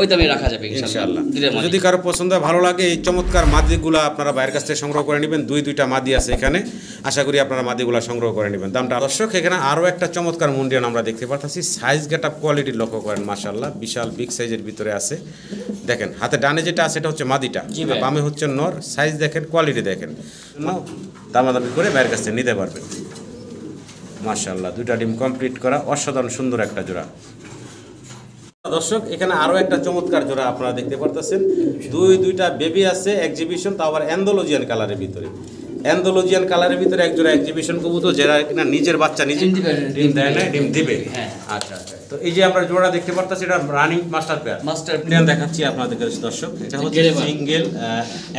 ওই দামে রাখা যাবে ইনশাআল্লাহ। যদি কারো পছন্দ ভালো লাগে এই চমৎকার মাদিগুলো আপনারা বাইরের কাছ থেকে সংগ্রহ করে নেবেন। দুইটা মাদি আছে এখানে, আশা করি আপনারা মাদিগুলো সংগ্রহ করে নেবেন। দামটা দর্শক এখানে আরও একটা চমৎকার মুন্ডিয়ান আমরা দেখতে পাচ্ছি। সাইজ গেট আপ কোয়ালিটি লক্ষ্য করেন, মাশাআল্লাহ বিশাল বিগ সাইজের ভিতরে আছে। দেখেন হাতে ডানে যেটা আছে এটা হচ্ছে মাদিটা, বামে হচ্ছে নর। সাইজ দেখেন, কোয়ালিটি দেখেন, দামাদামি করে বাইরের কাছ থেকে নিতে পারবেন। মাশাআল্লাহ দুইটা ডিম কমপ্লিট করা, অসাধারণ সুন্দর একটা জোড়া। দর্শক এখানে আরো একটা চমৎকার জোড়া আপনারা দেখতে পারতেছেন। দুইটা বেবি আছে এক্সিবিশন, তাও আবার অ্যান্ডোলজিয়ান কালারের ভিতরে। অ্যান্ডোলজিয়ান কালারের ভিতরে এক জোড়া এক্সিবিশন কবুতর, যারা কিনা নিজের বাচ্চা নিজে ডিম দেয় না, ডিম দিবে। আচ্ছা আচ্ছা। তো এই যে আমরা জোড়া দেখতে পারতেছি, এটা running master pair. Master pair দেখাচ্ছি আপনাদের দর্শক। এটা হচ্ছে সিঙ্গেল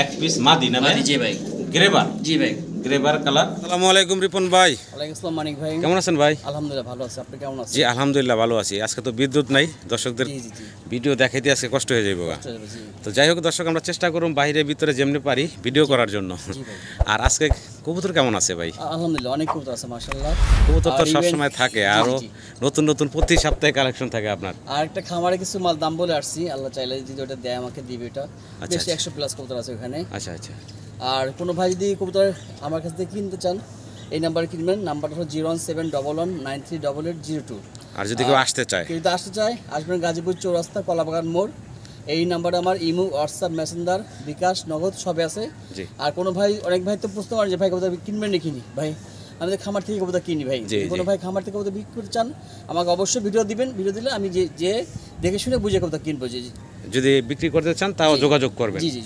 এক পিস মাদি না ভাই? জি ভাই, গ্রেবার। জি ভাই, গ্রেবার কালার। আসসালামু আলাইকুম রিপন ভাই। ওয়ালাইকুম আসসালাম মানিক ভাই, কেমন আছেন ভাই? আলহামদুলিল্লাহ ভালো আছি, আপনি কেমন আছেন? জি আলহামদুলিল্লাহ ভালো আছি। আজকে তো বিদ্যুৎ নাই, দর্শকদের ভিডিও দেখাইতে আজকে কষ্ট হয়ে যাইব। তো যাই হোক দর্শক, আমরা চেষ্টা করুন বাইরে ভিতরে যেমনি পারি ভিডিও করার জন্য। আর আজকে কবুতর কেমন আছে ভাই? আলহামদুলিল্লাহ অনেক কবুতর আছে মাশাআল্লাহ। কবুতর তো সবসময় থাকে, আরো নতুন নতুন প্রতি সপ্তাহে কালেকশন থাকে আপনার। আর একটা খামারে কিছু মাল দাম বলে আসছি, আল্লাহ চাইলে যদি ওটা দেয় আমাকে দিবে। এটা বেশি 100 প্লাস কবুতর আছে ওখানে। আচ্ছা আচ্ছা। আর কোনো ভাই যদি কবুতর আমার কাছ থেকে কিনতে চান, এই নাম্বারে কিনবেন। নাম্বারটা হলো 01711938802। আর যদি কেউ আসতে চায়, আসবেন গাজীপুর চৌরাস্তা কলাবাগান মোড়। এই নাম্বারে আমার ইমো, হোয়াটসঅ্যাপ, মেসেঞ্জার, বিকাশ, নগদ সবে আছে। আর কোনো ভাই, অনেক ভাই তো প্রশ্ন করেন যে ভাই কবুতর কিনবেন না কিনি। ভাই আমাদের খামার থেকে কবুতর কিনি ভাই। কোনো ভাই খামার থেকে কবুতর বিক্রি করতে চান আমাকে অবশ্যই ভিডিও দিবেন। ভিডিও দিলে আমি যে দেখে শুনে বুঝে কবুতর কিনবো। যদি বিক্রি করতে চান তাও যোগাযোগ করবেন। জি জি,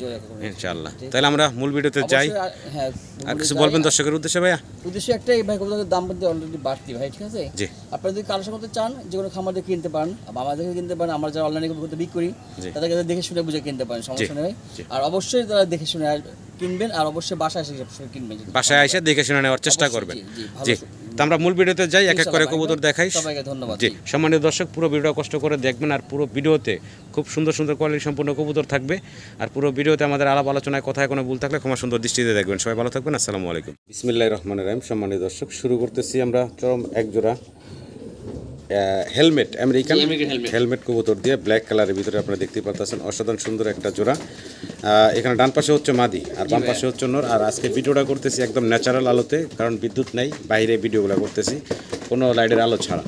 ইনশাআল্লাহ। তাহলে আমরা মূল ভিডিওতে যাই। হ্যাঁ, আর কিছু বলবেন দর্শকের উদ্দেশ্যে ভাইয়া? উদ্দেশ্য একটাই ভাই, কবুতরের দাম কিন্তু অলরেডি বাড়তি ভাই, ঠিক আছে? আপনারা যদি কালেকশন করতে চান, যে কোনো খামার থেকে কিনতে পারেন, আমাদের থেকে কিনতে পারেন। আমরা যারা অনলাইনে কবুতর বিক্রি করি তাদেরকে দেখে শুনে বুঝে কিনতে পারেন, সমস্যা নেই। আর অবশ্যই তারা দেখে শুনে কিনবেন, আর অবশ্যই বাসায় এসে কিনবেন। বাসায় এসে দেখে শুনে নেওয়ার চেষ্টা করবেন। জি, তো আমরা মূল ভিডিওতে যাই, এক এক করে কবুতর দেখাই। সবাইকে ধন্যবাদ। জি, সম্মানিত দর্শক পুরো ভিডিও কষ্ট করে দেখবেন। আর পুরো ভিডিওতে খুব সুন্দর সুন্দর কোয়ালিটি সম্পূর্ণ কবুতর থাকবে। আর পুরো ভিডিওতে আমাদের আলাপ আলোচনায় কথায় কোনো ভুল থাকলে ক্ষমা সুন্দর দৃষ্টিতে দেখবেন। সবাই ভালো থাকবেন। আসসালামু আলাইকুম। বিসমিল্লাহির রহমানির রহিম। সম্মানিত দর্শক, শুরু করতেছি আমরা চরম এক জোড়া হেলমেট, আমেরিকান হেলমেট কবুতর দিয়ে ব্ল্যাক কালারের ভিতরে আপনারা দেখতে পাচ্ছেন। অসাধারণ সুন্দর একটা জোড়া। এখানে ডান পাশে হচ্ছে মাদি আর বাম পাশে হচ্ছে নর। আর আজকে ভিডিওটা করতেছি একদম ন্যাচারাল আলোতে, কারণ বিদ্যুৎ নাই, বাইরে ভিডিওগুলো করতেছি কোনো লাইটের আলো ছাড়া।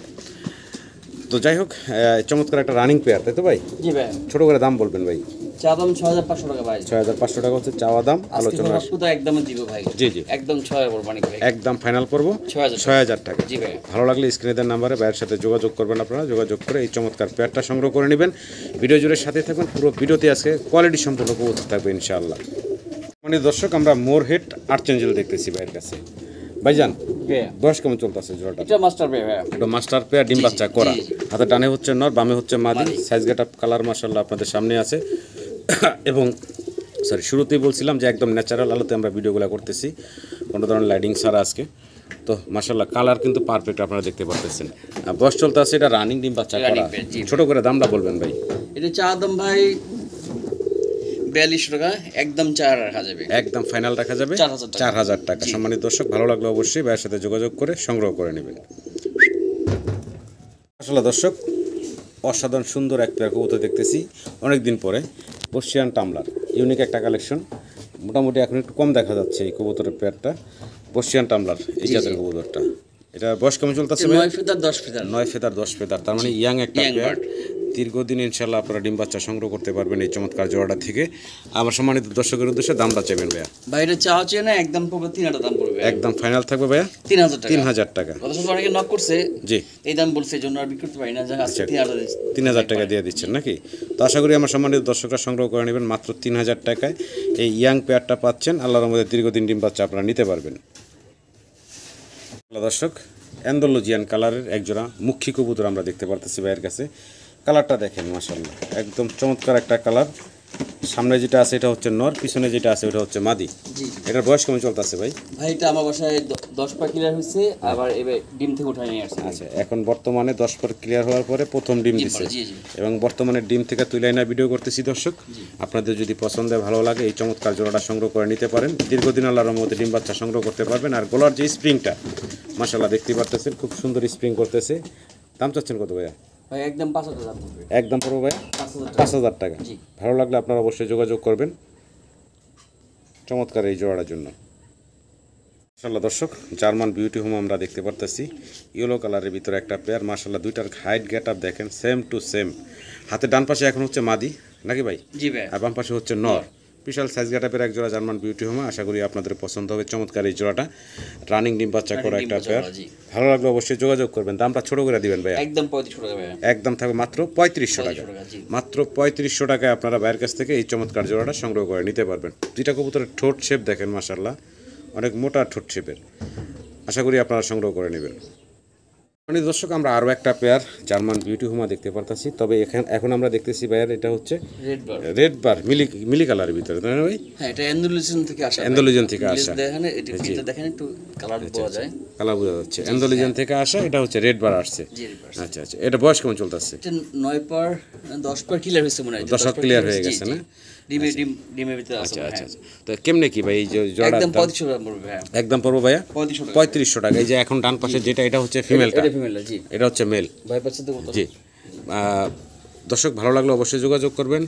তো যাই হোক, চমৎকার একটা রানিং পেয়ার, তাই তো ভাই? জি ভাই। ছোট করে দাম বলবেন ভাই? চা দাম 6500 টাকা ভাই। 6500 টাকা হচ্ছে চাওয়া দাম। আলোচনা একদম দিব ভাই। জি জি, একদম 6 করব মানিক ভাই, একদম ফাইনাল করব 6000 টাকা। জি ভাই। ভালো লাগলে স্ক্রিনে দেওয়া নম্বরে ভাইয়ের সাথে যোগাযোগ করবেন। আপনারা যোগাযোগ করে এই চমৎকার পেয়ারটা সংগ্রহ করে নেবেন। ভিডিও জুড়ে সাথে থাকবেন। পুরো ভিডিওতে আজকে কোয়ালিটি সম্পূর্ণ কবুতর থাকবে ইনশাআল্লাহ। মানে দর্শক, আমরা মোর হেড আর্চেঞ্জেল দেখতেছি ভাইয়ের কাছে। ভাইজান বয়স কেমন চলতেছে জোড়াটা? এটা মাস্টার পেয়ার ভাই, এটা মাস্টার পেয়ার, ডিম বাচ্চা করা। হাতে ডানে হচ্ছে নর, বামে হচ্ছে মাদি। সাইজ গেট আপ কালার মাশাআল্লাহ আপনাদের সামনে আছে। এবং শুরুতেই বলছিলাম যে একদম ন্যাচারাল আলোতে আমরা ভিডিওগুলো করতেছি, কোনো ধরনের লাইটিং ছাড়া আজকে। তো মাশাআল্লাহ কালার কিন্তু পারফেক্ট আপনারা দেখতে পাচ্ছেন। বয়স চলতে আছে, এটা রানিং ডিম বাচ্চা করা। ছোট করে দামটা বলবেন ভাই? এটা চা দাম ভাই 42 টাকা, একদম 4 রাখা যাবে। একদম ফাইনাল রাখা যাবে 4000 টাকা। সম্মানিত দর্শক, ভালো লাগলে অবশ্যই ভাইয়ের সাথে যোগাযোগ করে সংগ্রহ করে নেবেন। আসলে দর্শক, অসাধারণ সুন্দর এক পেয়ার কবুতর দেখতেছি অনেকদিন পরে। বর্ষিয়ান টামলার, ইউনিক একটা কালেকশন। মোটামুটি এখন একটু কম দেখা যাচ্ছে এই কবুতরের পেয়ারটা। বর্ষিয়ান টামলার এই জাতের কবুতরটা, এটা বয়স কেমন চলতেছে? 9 ফেদার 10 ফেদার। 9 ফেদার 10 ফেদার, তার মানে ইয়াং একটা পেয়ার। দীর্ঘদিন ইনশাআল্লাহ আপনারা ডিম বাচ্চা সংগ্রহ করতে পারবেন এই চমৎকার জোড়াটা থেকে। আমার সম্মানিত দর্শকের উদ্দেশ্যে দামটা চাইবেন ভাইয়া? ভাইরা চাও চেয়ে না, একদম পড়বে 3000 দাম পড়বে। একদম ফাইনাল থাকবে ভাইয়া 3000 টাকা। কত সময় অনেকে নক করছে, জি এই দাম বলছে, এই জন্য আর বিক্রি করতে পারি না। জায়গা 3000 টাকা দিয়ে দিচ্ছেন নাকি? তো আশা করি আমার সম্মানিত দর্শকরা সংগ্রহ করে নেবেন মাত্র 3000 টাকায়। এই ইয়াং পেয়ারটা পাচ্ছেন, আল্লাহর রহমতে দীর্ঘদিন ডিম বাচ্চা আপনারা নিতে পারবেন। দর্শক, অ্যান্ডোলজিয়ান কালারের একজোড়া মুখী কবুতর আমরা দেখতে পারতেছি ভাইয়ের কাছে। কালারটা দেখেন মাশাআল্লাহ, একদম চমৎকার একটা কালার। সামনে যেটা আছে এটা হচ্ছে নর, পিছনে যেটা আছে ওটা হচ্ছে মাদি। এটার বয়স কেমন চলতেছে ভাই? ভাই এটা আমার বাসায় 10 পর ক্লিয়ার হয়েছে, আবার এবে ডিম থেকে উঠাই নিয়ে আসছে। আচ্ছা, এখন বর্তমানে 10 পর ক্লিয়ার হওয়ার পরে প্রথম ডিম দিচ্ছে, এবং বর্তমানে ডিম থেকে তুলে না ভিডিও করতেছি। দর্শক, আপনাদের যদি পছন্দ ভালো লাগে এই চমৎকার জোড়াটা সংগ্রহ করে নিতে পারেন। দীর্ঘদিন আল্লাহর রহমতে ডিম বাচ্চা সংগ্রহ করতে পারবেন। আর গলার যে স্প্রিংটা মাশাআল্লাহ দেখতে পারতেছেন, খুব সুন্দর স্প্রিং করতেছে। দাম চাচ্ছেন কত ভাইয়া? ভাই একদম 5,000 দাম পড়বে। একদম পড়বো ভাই 5,000 টাকা। 5,000 টাকা। জি। ভালো লাগলে আপনারা অবশ্যই যোগাযোগ করবেন চমৎকার এই জোড়াটার জন্য। মাশাআল্লাহ দর্শক, জার্মান বিউটি হোম আমরা দেখতে পারতেছি, ইয়েলো কালারের ভিতরে একটা পেয়ার। মাশাআল্লাহ দুইটার হাইট গেট আপ দেখেন সেম টু সেম। হাতে ডান পাশে এখন হচ্ছে মাদি নাকি ভাই, জি ভাই। আর বাম পাশে হচ্ছে নর। বিশাল সাইজ গেটাপের এক জোড়া জার্মান বিউটি হোম। আশা করি আপনাদের পছন্দ হবে চমৎকার এই জোড়াটা। রানিং ডিম বাচ্চা করা একটা পেয়ার। ভালো লাগলে অবশ্যই যোগাযোগ করবেন। দামটা ছোট করে দিবেন ভাই। একদম 3500 টাকা ভাই। একদম থাকবে মাত্র 3500 টাকা। মাত্র 3500 টাকায় আপনারা ভাইয়ের কাছ থেকে এই চমৎকার জোড়াটা সংগ্রহ করে নিতে পারবেন। দুইটা কবুতরের ঠোঁট শেপ দেখেন মাশাআল্লাহ, অনেক মোটা ঠোঁট শেপের। আশা করি আপনারা সংগ্রহ করে নেবেন। মানে দর্শক, আমরা আরও একটা পেয়ার জার্মান বিউটি হোমা দেখতে পারতাছি। তবে এখন আমরা দেখতেছি ভাইয়ার এটা হচ্ছে রেড বার মিলি কালারের ভিতরে, তাই না ভাই? হ্যাঁ, এটা অ্যান্ডালুসিয়ান থেকে আসা। অ্যান্ডালুসিয়ান থেকে আসা। দেখেন এটা ভিতরে দেখেন একটু কালার পাওয়া যায়। কালার বোঝা যাচ্ছে অ্যান্ডালুসিয়ান থেকে আসা। এটা হচ্ছে রেড বার আসছে। আচ্ছা আচ্ছা, এটা বয়স কেমন চলতেছে? এটা 9 পার 10 পার ক্লিয়ার হয়েছে মনে হয়। 10 পার ক্লিয়ার হয়ে গেছে না? ডিমের ভিতরে আছে। আচ্ছা আচ্ছা, তো কেমনে কি ভাই এই যে জোড়াটা? একদম 3500 টাকা পড়বে ভাই। একদম পড়বো ভাইয়া 3500 টাকা। এই যে এখন ডান পাশে যেটা, এটা হচ্ছে ফিমেলটা, এটা ফিমেল। জি, এটা হচ্ছে মেল। ভাই পাচ্ছে তো কত? জি। দর্শক, ভালো লাগলে অবশ্যই যোগাযোগ করবেন।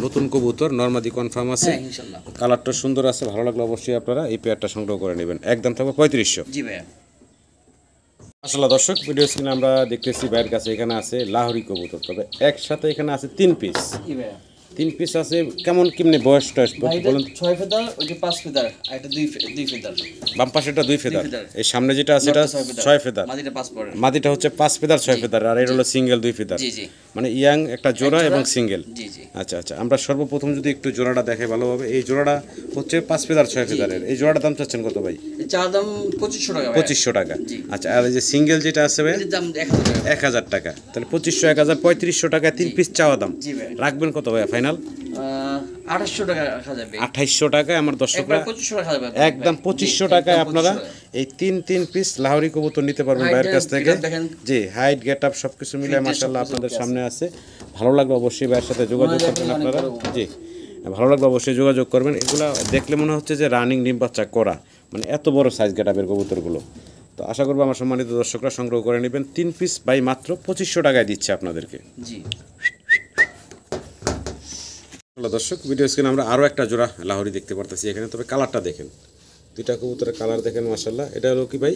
নতুন কবুতর নরমাদি কনফার্ম আছে, হ্যাঁ ইনশাআল্লাহ। কালারটা সুন্দর আছে। ভালো লাগলে অবশ্যই আপনারা এই পেয়ারটা সংগ্রহ করে নেবেন। একদম থাকবে 3500। জি ভাই। আসলে দর্শক, ভিডিও স্ক্রিনে আমরা দেখতেছি ভাইয়ের কাছে এখানে আছে লাহোরি কবুতর। তবে একসাথে এখানে আছে 3 পিস। জি ভাই। 3 পিস আছে। কেমন কেমনে বয়স টয়স বলেন? 6 ফেদার, ওই যে 5 ফেদার, আর এটা 2 ফেদার। বাম পাশেটা 2 ফেদার, ফেদার। এই সামনে যেটা আছে এটা 6 ফেদার। মাদিটা 5 পড়ে। মাদিটা হচ্ছে 5 ফেদার 6 ফেদার, আর এটা হলো সিঙ্গেল 2 ফেদার। জি জি। মানে ইয়াং একটা জোড়া এবং সিঙ্গেল। জি জি। আচ্ছা আচ্ছা, আমরা সর্বপ্রথম যদি একটু জোড়াটা দেখাই ভালোভাবে। এই জোড়াটা হচ্ছে 5 ফেদার 6 ফেদারের। এই জোড়াটার দাম চাচ্ছেন কত ভাই? এর চা দাম 2500 টাকা ভাই। 2500 টাকা। আচ্ছা, আর এই যে সিঙ্গেল যেটা আছে ভাই, এর দাম 1000 টাকা। 1000 টাকা। তাহলে 2500 1000 3500 টাকা 3 পিস চাওয়া দাম। জি ভাই। রাখবেন কত ভাই ফাইনাল? 2800 টাকা রাখা যাবে। 2800 টাকায় আমার দর্শকরা একবার 2500 রাখা যাবে। একদম 2500 টাকায় আপনারা এই 3 পিস লাহোরি কবুতর নিতে পারবেন ভাইয়ের কাছ থেকে। জি, হাইট গেট আপ সবকিছু মিলে মাশাআল্লাহ আপনাদের সামনে আছে। ভালো লাগলে অবশ্যই ভাইয়ের সাথে যোগাযোগ করবেন আপনারা। জি, ভালো লাগলে অবশ্যই যোগাযোগ করবেন। এগুলো দেখলে মনে হচ্ছে যে রানিং ডিম বাচ্চা করা, মানে এত বড় সাইজ গেট আপের কবুতরগুলো। তো আশা করবো আমার সম্মানিত দর্শকরা সংগ্রহ করে নেবেন। 3 পিস বাই মাত্র 2500 টাকায় দিচ্ছে আপনাদেরকে। জি। দর্শক, ভিডিও স্ক্রিনে আমরা আরও একটা জোড়া লাহোরি দেখতে পারতেছি এখানে। তবে কালারটা দেখেন, দুইটা কবুতরের কালার দেখেন মাশাআল্লাহ। এটা হলো কি ভাই?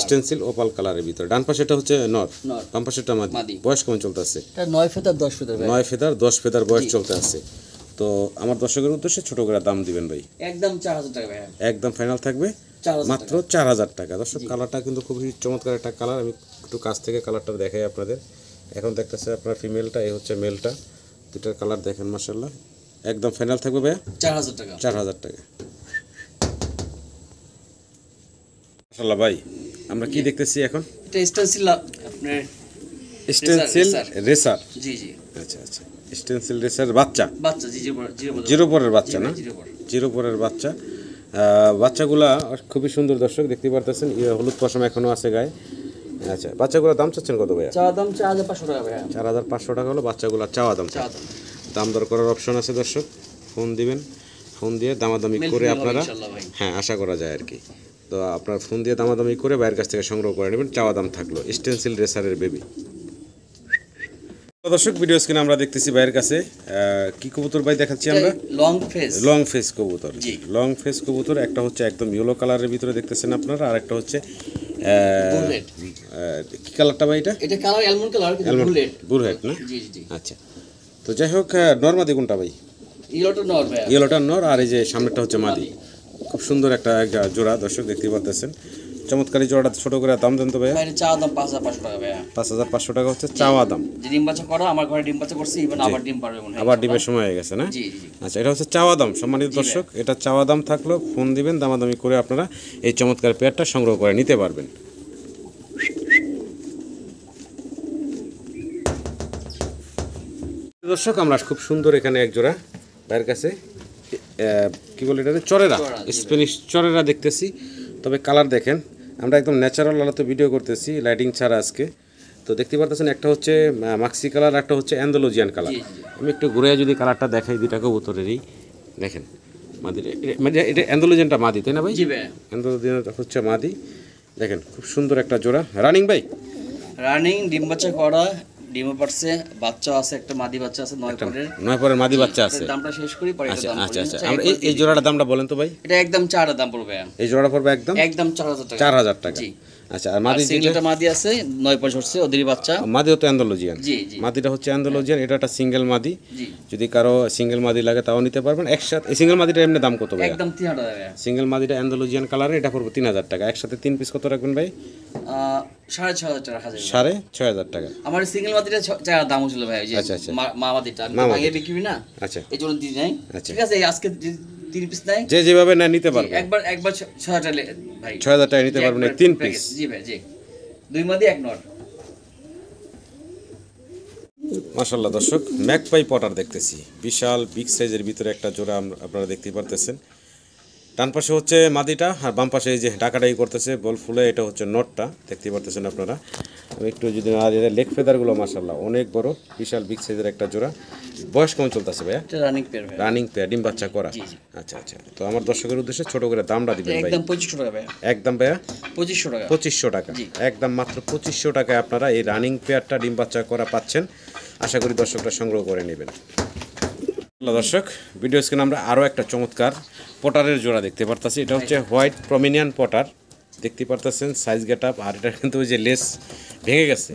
স্টেনসিল ওপাল কালারের ভিতরে। ডান পাশে এটা হচ্ছে নর, বাম পাশে এটা মাদি। বয়স কেমন চলতেছে? এটা 9 ফেদার 10 ফেদার ভাই। 9 ফেদার 10 ফেদার বয়স চলতে আছে। তো আমার দর্শকের উদ্দেশ্যে ছোট করে দাম দিবেন ভাই। একদম 4000 টাকা ভাই। একদম ফাইনাল থাকবে মাত্র 4000 টাকা। দর্শক, কালারটা কিন্তু খুবই চমৎকার একটা কালার। আমি একটু কাছ থেকে কালারটা দেখাই আপনাদের। এখন দেখতেছে আপনার ফিমেলটা, এই হচ্ছে মেলটা। দুটার কালার দেখেন মাশাআল্লাহ। একদম ফাইনাল থাকবে ভাই 4000 টাকা। 4000 টাকা। মাশাআল্লাহ ভাই, আমরা কি দেখতেছি এখন? এটা স্টেনসিল আপনার স্টেনসিল রেসার। জি জি। আচ্ছা আচ্ছা, স্টেনসিল রেসার বাচ্চা। বাচ্চা জি জি। জিরো পরের বাচ্চা না? জিরো পরের বাচ্চা। বাচ্চাগুলা খুবই সুন্দর দর্শক, দেখতে পারতেছেন। হলুদ পশম এখনো আছে গায়ে। আচ্ছা, বাচ্চাগুলোর দাম চাচ্ছেন কত ভাইয়া? চাওয়া দাম 4500 টাকা ভাইয়া। 4500 টাকা হলো বাচ্চাগুলোর চাওয়া দাম। দাম দর করার অপশন আছে দর্শক, ফোন দিবেন। ফোন দিয়ে দামাদামি করে আপনারা, হ্যাঁ আশা করা যায় আর কি। তো আপনার ফোন দিয়ে দামাদামি করে বাইরের কাছ থেকে সংগ্রহ করে নেবেন। চাওয়া দাম থাকলো স্টেনসিল রেসারের বেবি। দর্শক, ভিডিও স্ক্রিনে আমরা দেখতেছি ভাইয়ের কাছে কি কবুতর ভাই দেখাচ্ছি আমরা? লং ফেস কবুতর। লং ফেস কবুতর। একটা হচ্ছে একদম ইয়েলো কালারের ভিতরে দেখতেছেন আপনারা, আর একটা হচ্ছে কি কালারটা ভাই? এটা কালার অ্যালমন্ড কালার, কিন্তু বুলেট না? জি জি। আচ্ছা, তো যাই হোক, নরমাদি কোনটা ভাই? ইয়েলোটা নর ভাই। ইয়েলোটা নর, আর এই যে সামনেটা হচ্ছে মাদি। খুব সুন্দর একটা জোড়া দর্শক, দেখতে পাচ্ছেন। চমৎকারী জোড়াটা ছোট করে দাম দেন তো ভাই। ভাই চাওয়া দাম 5500 টাকা ভাই। 5500 টাকা হচ্ছে চাওয়া দাম। যে ডিম বাচ্চা করা, আমার ঘরে ডিম বাচ্চা করছে, ইভেন আবার ডিম পারবে মনে হয়। আবার ডিমের সময় হয়ে গেছে না? জি জি। আচ্ছা, এটা হচ্ছে চাওয়া দাম সম্মানিত দর্শক। এটা চাওয়া দাম থাকলো, ফোন দিবেন, দামাদামি করে আপনারা এই চমৎকার পেয়ারটা সংগ্রহ করে নিতে পারবেন। দর্শক, আমরা খুব সুন্দর এখানে এক জোড়া ভাইয়ের কাছে কি বলে এটা, চরেরা, স্প্যানিশ চরেরা দেখতেছি। তবে কালার দেখেন, আমরা একদম ন্যাচারাল আলোতে ভিডিও করতেছি, লাইটিং ছাড়া আজকে। তো দেখতে পারতেছেন, একটা হচ্ছে মাক্সি কালার, একটা হচ্ছে অ্যান্ডালুজিয়ান কালার। আমি একটু ঘুরে যদি কালারটা দেখাই, দুইটা কবুতরেরই দেখেন। মাদি, মানে এটা অ্যান্ডালুজিয়ানটা মাদি, তাই না ভাই? জি ভাই। অ্যান্ডালুজিয়ান হচ্ছে মাদি। দেখেন খুব সুন্দর একটা জোড়া। রানিং ভাই? রানিং ডিম বাচ্চা করা, ডিমও পারছে, বাচ্চা আছে, একটা মাদি বাচ্চা আছে 9 পরের। 9 পরের মাদি বাচ্চা আছে। দামটা শেষ করি পরে এটা আচ্ছা দাম আচ্ছা বলি। আচ্ছা, আমরা এই জোড়াটার দামটা বলেন তো ভাই। এটা একদম 4000 দাম পড়বে। এই জোড়াটা পড়বে একদম একদম 4000 টাকা। 4000 টাকা। জি। আচ্ছা, আর মাদি সিঙ্গেলটা মাদি আছে 9 পর হচ্ছে ওদেরই বাচ্চা। মাদিও তো অ্যান্ডালুজিয়ান। জি জি। মাদিটা হচ্ছে অ্যান্ডালুজিয়ান, এটা একটা সিঙ্গেল মাদি। জি। যদি কারো সিঙ্গেল মাদি লাগে তাও নিতে পারবেন একসাথে। এই সিঙ্গেল মাদিটা এমনি দাম কত ভাই? একদম 3000 টাকা। সিঙ্গেল মাদিটা অ্যান্ডালুজিয়ান কালারে, এটা পড়বে 3000 টাকা। একসাথে 3 পিস কত রাখবেন ভাই? 6500 টাকা হাজার। 6500 টাকা। আমার সিঙ্গেল মাদিটা চার দাম ছিল ভাই, যে আচ্ছা, আচ্ছা। মা মাদিটা আমি মা আগে মাদি। বিক্রি না। আচ্ছা, এই জন্য দিই নাই। আচ্ছা। ঠিক আছে, এই আজকে 3 পিস নাই। যে যেভাবে না নিতে পারবে। একবার 6000 টাকা ভাই। 6000 টাকা নিতে পারবেন 3 পিস। জি ভাই, জি। 2 মাদি 1 নট। মাশাআল্লাহ দর্শক, ম্যাকপাই পটার দেখতেছি, বিশাল বিগ সাইজের ভিতরে একটা জোড়া আপনারা দেখতে পারতেছেন। ডান পাশে হচ্ছে মাদিটা, আর বাম পাশে এই যে ডাকাডাকি করতেছে বল ফুলে, এটা হচ্ছে নটটা দেখতে পারতেছেন আপনারা। আমি একটু যদি লেগ ফেদারগুলো মাশাআল্লাহ অনেক বড়, বিশাল বিগ সাইজের একটা জোড়া। বয়স কেমন চলতেছে ভাইয়া? এটা রানিং পেয়ার ভাই। রানিং পেয়ার, ডিম বাচ্চা করা। আচ্ছা আচ্ছা, তো আমার দর্শকের উদ্দেশ্যে ছোট করে দামটা দিবেন ভাই। একদম 2500 টাকা ভাই। একদম ভাইয়া 2500 টাকা। 2500 টাকা। একদম মাত্র 2500 টাকায় আপনারা এই রানিং পেয়ারটা ডিম বাচ্চা করা পাচ্ছেন। আশা করি দর্শকরা সংগ্রহ করে নেবেন। দর্শক, ভিডিও স্ক্রিনে আমরা আরও একটা চমৎকার পটারের জোড়া দেখতে পারতেছি। এটা হচ্ছে হোয়াইট প্রমিনিয়ান পটার দেখতে পারতেছেন, সাইজ গেট আপ। আর এটা কিন্তু ওই যে লেস ভেঙে গেছে,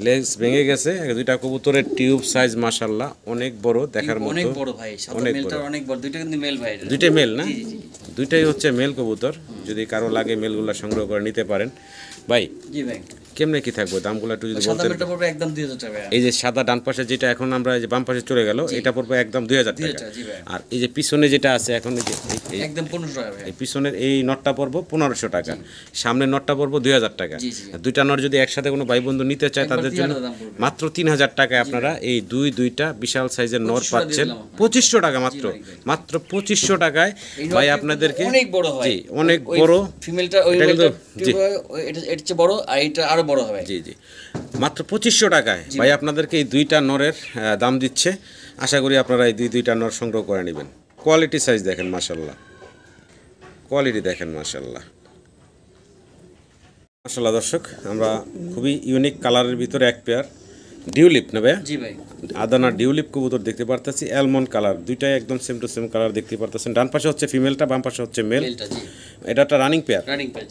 লেস ভেঙে গেছে। দুইটা কবুতরের টিউব সাইজ মাশাআল্লাহ অনেক বড়, দেখার মতো অনেক বড় ভাই। অনেক মেলটা অনেক বড়। দুইটা কিন্তু মেল ভাই। দুইটাই মেল না? জি জি। দুইটাই হচ্ছে মেল কবুতর। যদি কারো লাগে মেলগুলো সংগ্রহ করে নিতে পারেন ভাই। জি ভাই। কেমনে কি থাকবে দামগুলো একটু যদি সাদা বলতেন। মেলটা পড়বে একদম 2000 টাকা ভাই। এই যে সাদা ডান পাশে যেটা এখন আমরা এই যে বাম পাশে চলে গেল, এটা পড়বে একদম 2000 টাকা। জি ভাই। আর এই যে পিছনে যেটা আছে এখন, এই যে একদম 1500 টাকা ভাই। এই পিছনের এই নটটা পড়বো 1500 টাকা, সামনের নটটা পড়বো 2000 টাকা। জি জি। দুইটা নট যদি একসাথে কোনো ভাই বন্ধু নিতে চায় তাদের জন্য মাত্র 3000 টাকায় আপনারা এই দুইটা বিশাল সাইজের নট পাচ্ছেন। 2500 টাকা মাত্র, মাত্র 2500 টাকায় ভাই আপনাদেরকে। অনেক বড় হয়। জি, অনেক বড়। ফিমেলটা ওই মেলটা এটা চেয়ে বড়, আর এটা আরো বড় হবে। জি জি, মাত্র 2500 টাকায় ভাই আপনাদেরকে এই দুইটা নরের দাম দিচ্ছে। আশা করি আপনারা এই দুইটা নর সংগ্রহ করে নেবেন। কোয়ালিটি সাইজ দেখেন মাশাআল্লাহ, কোয়ালিটি দেখেন মাশাআল্লাহ। মাশাআল্লাহ দর্শক, আমরা খুবই ইউনিক কালারের ভিতরে এক পেয়ার ডিউলিপ না ভাইয়া? জি ভাই। আদানা ডিউলিপ কবুতর দেখতে পারতেছি, অ্যালমন্ড কালার, দুইটাই একদম সেম টু সেম কালার দেখতে পারতেছেন। ডান পাশে হচ্ছে ফিমেলটা, বাম পাশে হচ্ছে মেল। এটা একটা রানিং পেয়ার,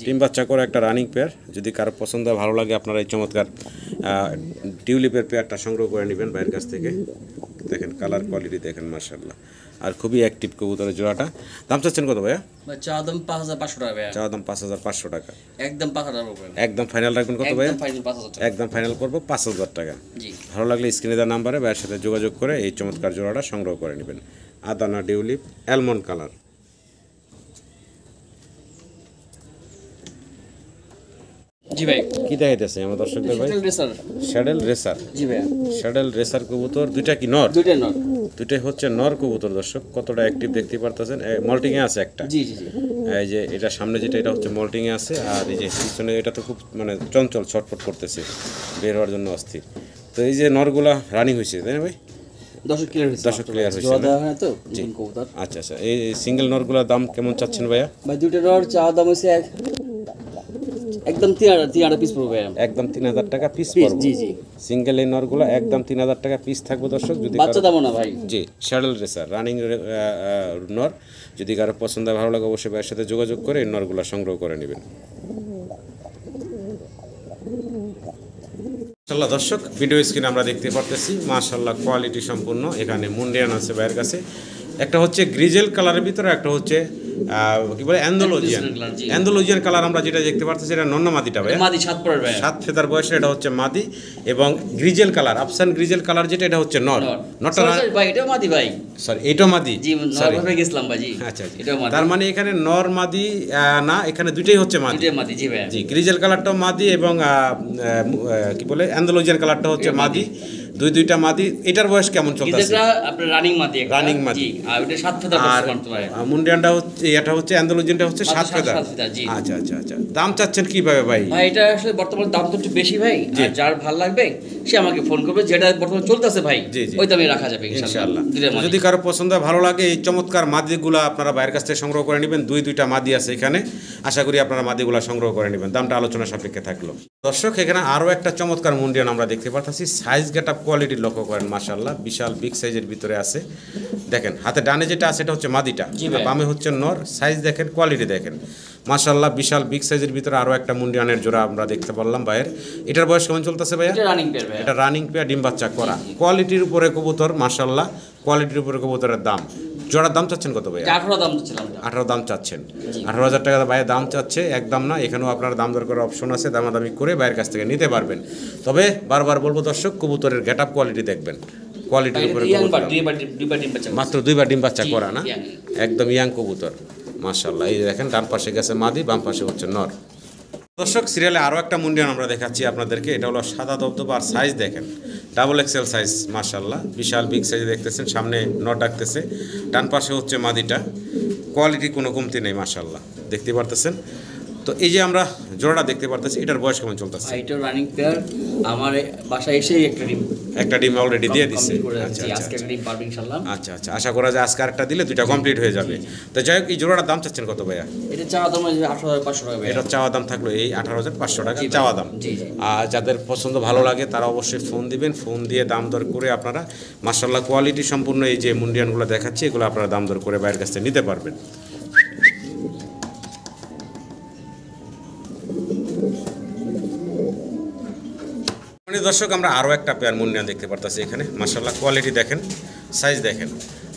ডিম বাচ্চা করে একটা রানিং পেয়ার। যদি কারো পছন্দ ভালো লাগে আপনারা এই চমৎকার ডিউলিপের পেয়ারটা সংগ্রহ করে নেবেন ভাইয়ের কাছ থেকে। দেখেন কালার কোয়ালিটি দেখেন মাশাআল্লাহ, আর খুবই অ্যাক্টিভ কবুতরের জোড়াটা। দাম চাচ্ছেন কত ভাইয়া? চা দাম 5500 টাকা ভাইয়া। চা দাম 5500 টাকা। একদম 5000 টাকা। একদম ফাইনাল রাখবেন কত ভাইয়া? একদম ফাইনাল 5000 টাকা। একদম ফাইনাল করবো 5000 টাকা। জি। ভালো লাগলে স্ক্রিনে দেওয়া নাম্বারে ভাইয়ের সাথে যোগাযোগ করে এই চমৎকার জোড়াটা সংগ্রহ করে নেবেন। আদানা ডিউলিপ অ্যালমন্ড কালার। জি ভাই। কি দেখাইতেছে আমার দর্শকদের ভাই? শ্যাডেল রেসার। জি ভাই। শ্যাডেল রেসার কবুতর, দুইটা কি নর? দুইটা নর। দুইটাই হচ্ছে নর কবুতর দর্শক। কতটা অ্যাক্টিভ দেখতে পারতেছেন। মল্টিং এ আছে একটা। জি জি জি। এই যে এটা সামনে যেটা, এটা হচ্ছে মল্টিং এ আছে। আর এই যে পিছনে এটা তো খুব মানে চঞ্চল, ছটফট করতেছে, বের হওয়ার জন্য অস্থির। তো এই যে নরগুলা রানিং হয়েছে তাই না ভাই? 10 ক্লিয়ার হয়েছে। 10 ক্লিয়ার হয়েছে জোড়া দেওয়া হয় তো কবুতর। আচ্ছা আচ্ছা, এই সিঙ্গেল নরগুলোর দাম কেমন চাচ্ছেন ভাইয়া? ভাই দুইটা নর চা দাম হইছে একদম 3000 পিস পড়বে। একদম 3000 টাকা পিস পড়বে। জি জি। সিঙ্গেল এই নরগুলো একদম 3000 টাকা পিস থাকবে দর্শক। যদি বাচ্চা দাম না ভাই। জি, শ্যাডেল রেসার রানিং নর। যদি কারো পছন্দ ভালো লাগে অবশ্যই ভাইয়ের সাথে যোগাযোগ করে এই নরগুলো সংগ্রহ করে নেবেন। মাশাআল্লাহ দর্শক, ভিডিও স্ক্রিনে আমরা দেখতে পারতেছি মাশাআল্লাহ কোয়ালিটি সম্পূর্ণ। এখানে মুন্ডিয়ান আছে ভাইয়ের কাছে, একটা হচ্ছে গ্রিজেল কালারের ভিতরে, একটা হচ্ছে কি বলে অ্যান্ডালুজিয়ান। অ্যান্ডালুজিয়ান কালার আমরা যেটা দেখতে পারতেছি এটা নন্না মাদিটা ভাই। মাদি 7 পড়বে ভাই। 7 ফেদার বয়সে এটা হচ্ছে মাদি। এবং গ্রিজেল কালার, আফসান গ্রিজেল কালার যেটা, এটা হচ্ছে নর। নটটা ভাই এটা মাদি ভাই। সরি এটা মাদি। জি নর ভাবে গেছলাম ভাই। জি আচ্ছা এটা মাদি। তার মানে এখানে নর মাদি না, এখানে দুটেই হচ্ছে মাদি। দুটেই মাদি। জি ভাই। জি, গ্রিজেল কালারটাও মাদি এবং কি বলে অ্যান্ডালুজিয়ান কালারটা হচ্ছে মাদি। দুইটা মাদি। এটার বয়স কেমন চলতেছে? এটা আপনার রানিং মাদি একটা। রানিং মাদি। জি, আর এটা 7 ফেদার বর্তমান ভাই। মুন্ডিয়ানটা হচ্ছে, এটা হচ্ছে অ্যান্ডালুজিয়ানটা হচ্ছে 7 ফেদার। আচ্ছা আচ্ছা আচ্ছা, দাম চাচ্ছেন কিভাবে ভাই? ভাই এটা আসলে বর্তমান দাম তো একটু বেশি ভাই। আর যার ভালো লাগবে সে আমাকে ফোন করবে, যেটা বর্তমানে চলতেছে ভাই ওই দামে রাখা যাবে ইনশাআল্লাহ। যদি কারো পছন্দ ভালো লাগে এই চমৎকার মাদিগুলো আপনারা বাইরের কাছ থেকে সংগ্রহ করে নেবেন। দুইটা মাদি আছে এখানে। আশা করি আপনারা মাদিগুলো সংগ্রহ করে নেবেন। দামটা আলোচনা সাপেক্ষে থাকলো। দর্শক এখানে আরও একটা চমৎকার মুন্ডিয়ান আমরা দেখতে পাচ্ছি। সাইজ গেট আপ কোয়ালিটি লক্ষ্য করেন, মাশাআল্লাহ বিশাল বিগ সাইজের ভিতরে আছে। দেখেন হাতে ডানে যেটা আছে এটা হচ্ছে মাদিটা, বামে হচ্ছে নর। সাইজ দেখেন, কোয়ালিটি দেখেন, মাশাআল্লাহ বিশাল বিগ সাইজের ভিতরে আরও একটা মুন্ডিয়ানের জোড়া আমরা দেখতে পারলাম ভাইয়ের। এটার বয়স কেমন চলতেছে ভাইয়া? এটা রানিং পেয়ার, ডিম বাচ্চা করা। কোয়ালিটির উপরে কবুতর, মাশাআল্লাহ কোয়ালিটির উপরে কবুতরের দাম। জোড়ার দাম চাচ্ছেন কত ভাইয়া? 18 দাম চাচ্ছেন। 18,000 টাকা ভাইয়া দাম চাচ্ছে, একদম না। এখানেও আপনার দাম দর করার অপশন আছে, দামাদামি করে ভাইয়ের কাছ থেকে নিতে পারবেন। তবে বারবার বলবো দর্শক, কবুতরের গেট আপ কোয়ালিটি দেখবেন, কোয়ালিটির উপরে। মাত্র 2বার ডিম বাচ্চা করা না, একদম ইয়াং কবুতর, মাশাআল্লাহ। এই দেখেন ডান পাশে গেছে মাদি, বাম পাশে হচ্ছে নর। দর্শক সিরিয়ালে আরও একটা মুন্ডিয়ান আমরা দেখাচ্ছি আপনাদেরকে। এটা হলো সাদা দবদবা, আর সাইজ দেখেন ডাবল এক্সেল সাইজ, মাশাআল্লাহ বিশাল বিগ সাইজ দেখতেছেন। সামনে নট ডাকতেছে, ডান পাশে হচ্ছে মাদিটা। কোয়ালিটি কোনো কমতি নেই, মাশাআল্লাহ দেখতে পারতেছেন। তো এই যে আমরা জোড়াটা দেখতে পারতেছি, এটার বয়স কেমন চলতেছে? এটা রানিং পেয়ার, আমার বাসায় এসেই একটা ডিম অলরেডি দিয়ে দিচ্ছে। আচ্ছা আজকে একটা ডিম পারবে ইনশাআল্লাহ। আচ্ছা আচ্ছা, আশা করা যায় আজকে আরেকটা দিলে 2টা কমপ্লিট হয়ে যাবে। তো যাই হোক, এই জোড়াটার দাম চাচ্ছেন কত ভাইয়া? এটা চাওয়া দাম 18,500 টাকা। এটা চাওয়া দাম থাকলো এই 18,500 টাকা চাওয়া দাম। আর যাদের পছন্দ ভালো লাগে তারা অবশ্যই ফোন দিবেন, ফোন দিয়ে দাম দর করে আপনারা মাশাআল্লাহ কোয়ালিটি সম্পূর্ণ এই যে মুন্ডিয়ানগুলো দেখাচ্ছি, এগুলো আপনারা দাম দর করে বাইরের কাছ থেকে নিতে পারবেন। দর্শক আমরা আরও একটা পেয়ার মুন্ডিয়ান দেখতে পারতেছি এখানে, মাশাআল্লাহ কোয়ালিটি দেখেন, সাইজ দেখেন।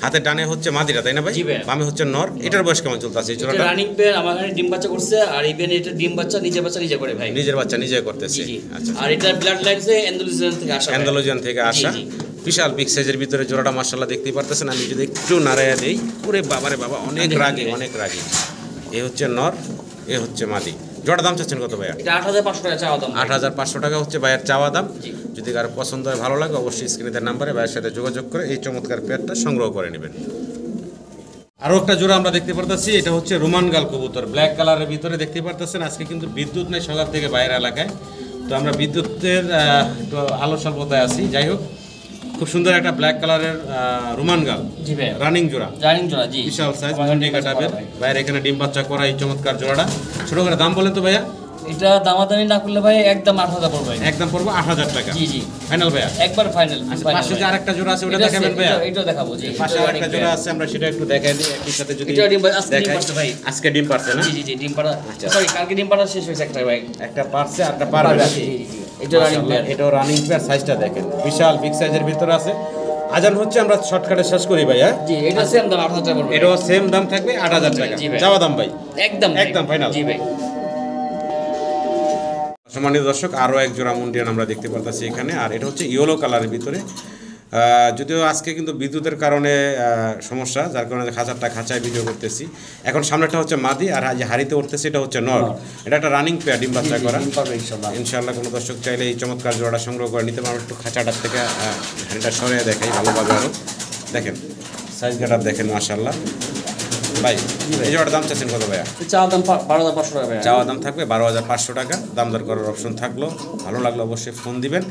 হাতে ডানে হচ্ছে মাদিরা, তাই না ভাই? বামে হচ্ছে নর। এটার বয়স কেমন চলতেছে? এই জোড়াটা রানিং পেয়ার, আমার এখানে ডিম বাচ্চা করছে। আর এই পেয়ারে এটা ডিম বাচ্চা নিজে করে ভাই, নিজের বাচ্চা নিজে করতেছে। আচ্ছা, আর এটা ব্লাড লাইনসে অ্যান্ডালুজিয়ান থেকে আসা বিশাল বিগ সাইজের ভিতরে জোড়াটা মাশাআল্লাহ দেখতেই পারতেছেন। আমি যদি একটু নাড়াইয়া দেই, ওরে বাবারে বাবা, অনেক রাগী অনেক রাগী। এ হচ্ছে নর, এ হচ্ছে মাদি। জোড়া দাম চাচ্ছেন কত ভাইয়া? এটা 8,500 টাকা চাওয়া দাম। 8,500 টাকা হচ্ছে ভাইয়ের চাওয়া দাম। যদি কারো পছন্দ হয়, ভালো লাগে, অবশ্যই স্ক্রিনের নাম্বারে ভাইয়ের সাথে যোগাযোগ করে এই চমৎকার পেয়ারটা সংগ্রহ করে নেবেন। আরও একটা জোড়া আমরা দেখতে পারতেছি, এটা হচ্ছে রোমান গাল কবুতর, ব্ল্যাক কালারের ভিতরে দেখতে পারতেছেন। আজকে কিন্তু বিদ্যুৎ নেই সকাল থেকে বাইরের এলাকায়, তো আমরা বিদ্যুতের একটু আলো স্বল্পতায় আছি। যাই হোক, খুব সুন্দর একটা ব্ল্যাক কালারের রোমান গাল, রানিং জোড়া, বিশাল সাইজ, ভাইয়ের এখানে ডিম বাচ্চা করা এই চমৎকার জোড়াটা। ছোট করে দাম বলেন তো ভাইয়া? এটা দামাদামি না করলে ভাই একদম 8,000 পড়বে। একদম পড়বে 8,000 টাকা। জি ফাইনাল ভাইয়া? একবার ফাইনাল। পাশে যে আরেকটা জোড়া আছে ওটা দেখাবেন ভাইয়া? এটা দেখাবো। জি, পাশে আরেকটা জোড়া আছে, আমরা সেটা একটু দেখাই দিই একই সাথে। যদি এটা ডিম পারছে ভাই, আজকে ডিম পারছে না? জি ডিম পাড়া, সরি কালকে ডিম পাড়া শেষ হয়েছে একটা ভাই, একটা পারছে আর একটা পারবে। এটা রানিং পেয়ার, এটা রানিং পেয়ার। সাইজটা দেখেন, বিশাল বিগ সাইজের ভিতরে আছে। আজান হচ্ছে, আমরা শর্টকাটে শেষ করি ভাইয়া। জি, এটা সেম দাম 8,000 টাকা পড়বে। এটাও সেম দাম থাকবে 8,000 টাকা চাওয়া দাম ভাই, একদম ফাইনাল। জি ভাই। সম্মানিত দর্শক, আরও এক জোড়া মুন্ডিয়ান আমরা দেখতে পারতেছি এখানে, আর এটা হচ্ছে ইয়েলো কালারের ভিতরে। যদিও আজকে কিন্তু বিদ্যুতের কারণে সমস্যা, যার কারণে খাঁচায় ভিডিও করতেছি। এখন সামনেটা হচ্ছে মাদি, আর যে হাড়িতে উঠতেছে এটা হচ্ছে নর। এটা একটা রানিং পেয়ার, ডিম বাচ্চা করা। ইনশাআল্লাহ কোনো দর্শক চাইলে এই চমৎকার জোড়াটা সংগ্রহ করে নিতে পারবেন। একটু খাঁচাটার থেকে হাড়িটা সরিয়ে দেখাই ভালোভাবে। আরও দেখেন সাইজ গেট আপ দেখেন, মাশাআল্লাহ ভাই। এই জোড়াটার দাম চাচ্ছেন কত ভাইয়া? চাওয়া দাম 12,500 টাকা ভাই। চাওয়া দাম থাকবে 12,500 টাকা। দাম দর করার অপশন থাকলো, ভালো লাগলো অবশ্যই ফোন দিবেন।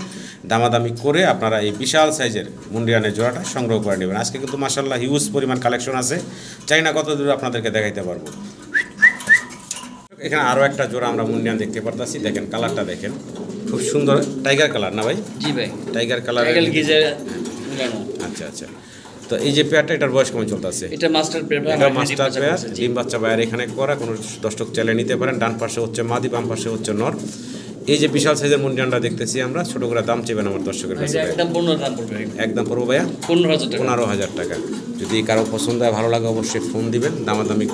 দামাদামি করে আপনারা এই বিশাল সাইজের মুন্ডিয়ানের জোড়াটা সংগ্রহ করে নেবেন। আজকে কিন্তু মাশাআল্লাহ হিউজ পরিমাণ কালেকশন আছে, চাই না কত দূর আপনাদেরকে দেখাইতে পারবো। এখানে আরও একটা জোড়া আমরা মুন্ডিয়ান দেখতে পারতেছি, দেখেন কালারটা দেখেন, খুব সুন্দর টাইগার কালার না ভাই? জি ভাই, টাইগার কালার। আচ্ছা। তো এই যে পেয়ারটা, এটার বয়স কেমন চলতেছে? এটা মাস্টার পেয়ার, এটা মাস্টার পেয়ার, ডিম বাচ্চা ভাইয়ের এখানে করা। কোনো দর্শক চাইলে নিতে পারেন। ডান পাশে হচ্ছে মাদি, বাম পাশে হচ্ছে নর। এই যে বিশাল সাইজের মুন্ডিয়ানটা দেখতেছি আমরা, ছোট করে দাম চেবেন আমার দর্শকের কাছে? একদম পড়বো ভাইয়া 15,000 টাকা। যদি কারো পছন্দ হয়, ভালো লাগে, অবশ্যই ফোন দিবেন। দামাদামি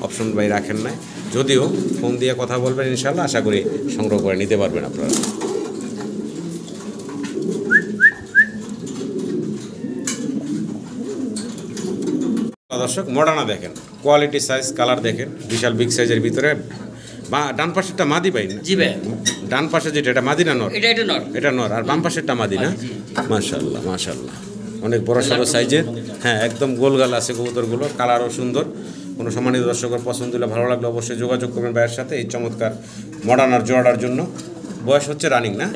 অপশন ভাই রাখেন নাই, যদিও ফোন দিয়ে কথা বলবেন, ইনশাআল্লাহ আশা করি সংগ্রহ করে নিতে পারবেন আপনারা। দর্শক মডার্না দেখেন, কোয়ালিটি, সাইজ, কালার দেখেন, বিশাল বিগ সাইজের ভিতরে। বা ডান পাশেরটা মাদি ভাই? জি ভাই। ডান পাশে যেটা, এটা মাদি না নর? এটা নর। আর বাম পাশেরটা মাদি না? মাশাআল্লাহ অনেক বড় সড়ো সাইজের। হ্যাঁ, একদম গোলগাল আছে কবুতরগুলো, কালারও সুন্দর। কোনো সম্মানিত দর্শকের পছন্দ হলে, ভালো লাগলে অবশ্যই যোগাযোগ করবেন ভাইয়ের সাথে এই চমৎকার মডার্নার জোড়ার জন্য। বয়স হচ্ছে রানিং না?